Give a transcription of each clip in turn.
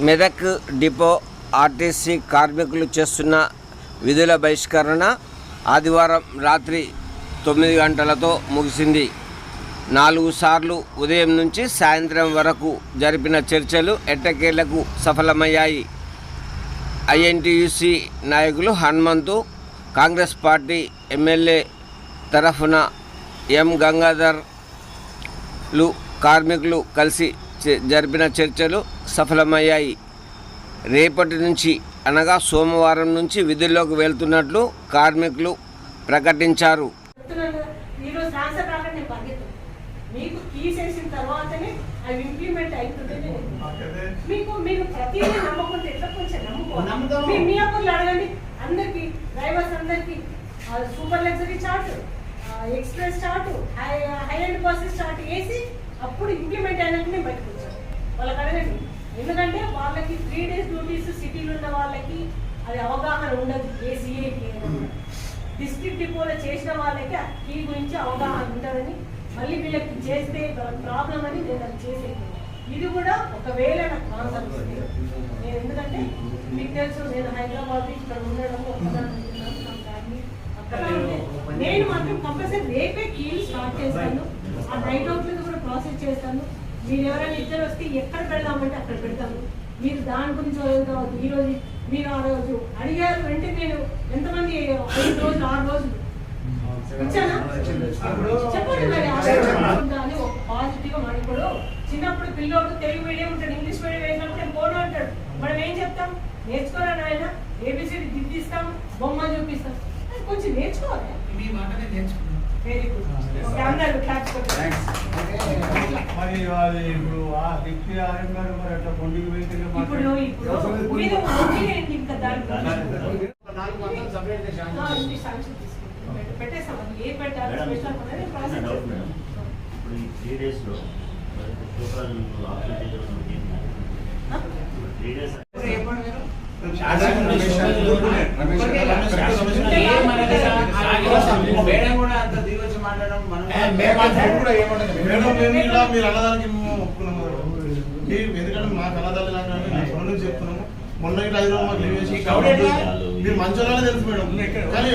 Medak depot RTC కార్మికులు చేస్తున్న విధుల బహిష్కరణ ఆదివారం రాత్రి 9 గంటలతో ముగిసింది. 4 సార్లు ఉదయం నుంచి సాయంత్రం వరకు జరిపిన చర్చలు ఎట్టకేలకు సఫలమయ్యాయి. ఐఎన్టీయూసీ నాయకులు హనుమంతు, కాంగ్రెస్ పార్టీ ఎమ్మెల్యే తరఫున ఎం గంగాధర్లు కార్మికులు కలిసి జరిపిన చర్చలు సఫలమయ్యాయి. రేపటి నుంచి అనగా సోమవారం నుంచి విధుల్లోకి వెళ్తున్నట్లు కార్మికులు ప్రకటించారు. Super luxury chart, express chart, high and buses chart వేసి అప్పుడు ఇంప్లిమెంట్ అయినాకనే బయటకు వచ్చారు. వాళ్ళకి అడగండి, ఎందుకంటే వాళ్ళకి 3 days డ్యూటీస్ సిటీలో ఉన్న వాళ్ళకి అది అవగాహన ఉండదు. ఏసీఏకి డిస్ట్రిక్ట్ డిపోలో చేసిన వాళ్ళకి ఆ కీ గురించి అవగాహన ఉండదని మళ్ళీ వీళ్ళకి చేస్తే ప్రాబ్లం అని నేను అది చేసేది. ఇది కూడా ఒకవేళ నాకు కాన్సెప్ట్ వస్తుంది, నేను ఎందుకంటే మీకు తెలుసు నేను హైదరాబాద్ ఇక్కడ ఉండడం అక్కడ నేను మాత్రం కంపల్సరీ రేపే కీలు స్టార్ట్ చేస్తాను. ఆ నైట్ అవుట్ కూడా ప్రాసెస్ చేస్తాను. మీరు ఎవరైనా ఇద్దరు వస్తే ఎక్కడ పెడదామంటే అక్కడ పెడతాను. మీరు దాని గురించి కావద్దు. ఈరోజు మీరు ఆ రోజు అడిగారు వెంటనే నేను ఎంతమంది 5 రోజులు 6 రోజులు ఇచ్చానా చెప్పండి. మరి అని ఒక పాజిటివ్గా మనప్పుడు చిన్నప్పుడు పిల్లోడు తెలుగు మీడియం ఉంటాడు, ఇంగ్లీష్ మీడియం వేసినప్పుడు పోను అంటాడు. మనం ఏం చెప్తాం, నేర్చుకోవాలని ఆయన ఏబిసిడి దిద్దిస్తాం, బొమ్మ చూపిస్తాం, కొంచెం నేర్చుకోవాలి. Very good. పెట్టేస్తాం ఏ పెట్టాలి మీరు అన్నదానికి ఒప్పుకున్నాము. ఎందుకంటే మాకు అన్నదాన్ని నాకు చెప్తున్నాము. మొన్న 5 రోజులు మాకు లీవ్ చేసి మీరు మంచోళ్ళనే తెలుసు మేడం. కానీ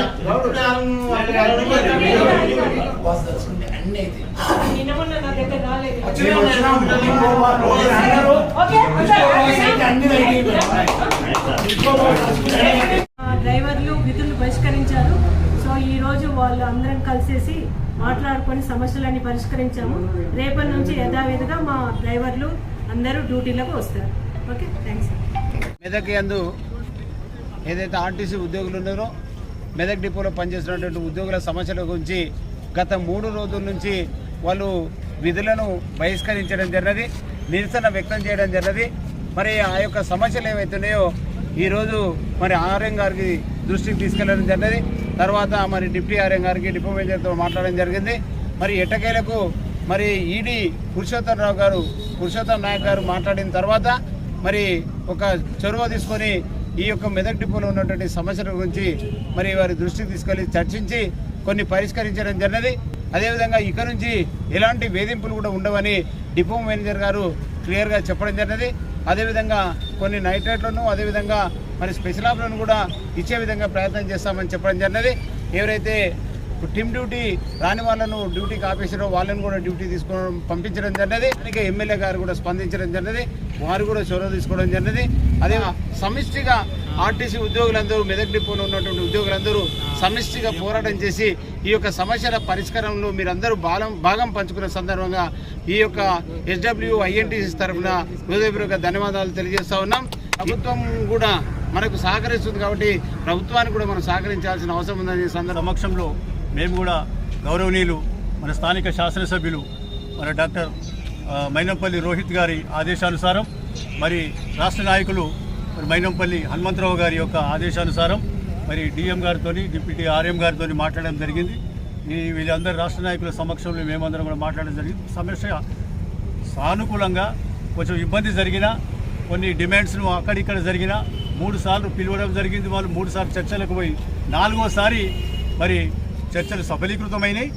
డ్రైవర్లు విధులు బహిష్కరించారు. సో ఈ రోజు వాళ్ళు అందరం కలిసేసి మాట్లాడుకొని సమస్యలన్నీ పరిష్కరించాము. రేపటి నుంచి యథావిధిగా మా డ్రైవర్లు అందరూ డ్యూటీలకు వస్తారు. Okay, thanks. మెదక్ యందు ఏదైతే ఆర్టీసీ ఉద్యోగులు ఉన్నారో మెదక్ డిపోలో పనిచేస్తున్నటువంటి ఉద్యోగుల సమస్యల గురించి గత 3 రోజుల నుంచి వాళ్ళు విధులను బహిష్కరించడం జరిగినది, నిరసన వ్యక్తం చేయడం జరిగినది. మరి ఆ యొక్క సమస్యలు ఏవైతున్నాయో ఈరోజు మరి ఆర్ఎం గారికి దృష్టికి తీసుకెళ్లడం జరిగినది. తర్వాత మరి డిప్యూటీ ఆర్ఎం గారికి డిపో మేనేజర్తో మాట్లాడడం జరిగింది. మరి ఎట్టకేలకు మరి ఈడీ పురుషోత్తం నాయక్ గారు మాట్లాడిన తర్వాత మరి ఒక చొరవ తీసుకొని ఈ యొక్క మెదక్ డిపోలో ఉన్నటువంటి సమస్యల గురించి మరి వారి దృష్టికి తీసుకెళ్లి చర్చించి కొన్ని పరిష్కరించడం జరిగినది. అదేవిధంగా ఇక నుంచి ఎలాంటి వేధింపులు కూడా ఉండవని డిపో మేనేజర్ గారు క్లియర్గా చెప్పడం జరిగినది. అదేవిధంగా కొన్ని నైట్ రైట్లను అదేవిధంగా మరి స్పెషల్ ఆఫ్లను కూడా ఇచ్చే విధంగా ప్రయత్నం చేస్తామని చెప్పడం జరిగినది. ఎవరైతే టీమ్ డ్యూటీ రాని వాళ్ళను డ్యూటీకి ఆపేసారో వాళ్ళని కూడా డ్యూటీ తీసుకోవడం పంపించడం జరిగినది. దానికి ఎమ్మెల్యే గారు కూడా స్పందించడం జరిగినది, వారు కూడా చొరవ తీసుకోవడం జరిగినది. అదే సమిష్టిగా ఆర్టీసీ ఉద్యోగులందరూ మెదక్ డిపోలో ఉన్నటువంటి ఉద్యోగులందరూ సమిష్టిగా పోరాటం చేసి ఈ యొక్క సమస్యల పరిష్కారంలో మీరందరూ భాగం పంచుకున్న సందర్భంగా ఈ యొక్క SWINTC తరఫున హృదయపూర్వక ధన్యవాదాలు తెలియజేస్తా ఉన్నాం. ప్రభుత్వం కూడా మనకు సహకరిస్తుంది కాబట్టి ప్రభుత్వానికి కూడా మనం సహకరించాల్సిన అవసరం ఉందని సమక్షంలో మేము కూడా గౌరవనీయులు మన స్థానిక శాసనసభ్యులు మన డాక్టర్ మైనంపల్లి రోహిత్ గారి ఆదేశానుసారం మరి రాష్ట్ర నాయకులు మైనంపల్లి హనుమంతరావు గారి యొక్క ఆదేశానుసారం మరి డిఎం గారితో డిప్యూటీ ఆర్ఎం గారితో మాట్లాడడం జరిగింది. వీళ్ళందరూ రాష్ట్ర నాయకుల సమక్షంలో మేమందరం కూడా మాట్లాడడం జరిగింది. సమస్య సానుకూలంగా కొంచెం ఇబ్బంది జరిగినా కొన్ని డిమాండ్స్ను అక్కడిక్కడ జరిగినా 3 సార్లు పిలవడం జరిగింది. వాళ్ళు 3 సార్లు చర్చలకు పోయి 4వ సారి మరి చర్చలు సఫలీకృతమైనాయి.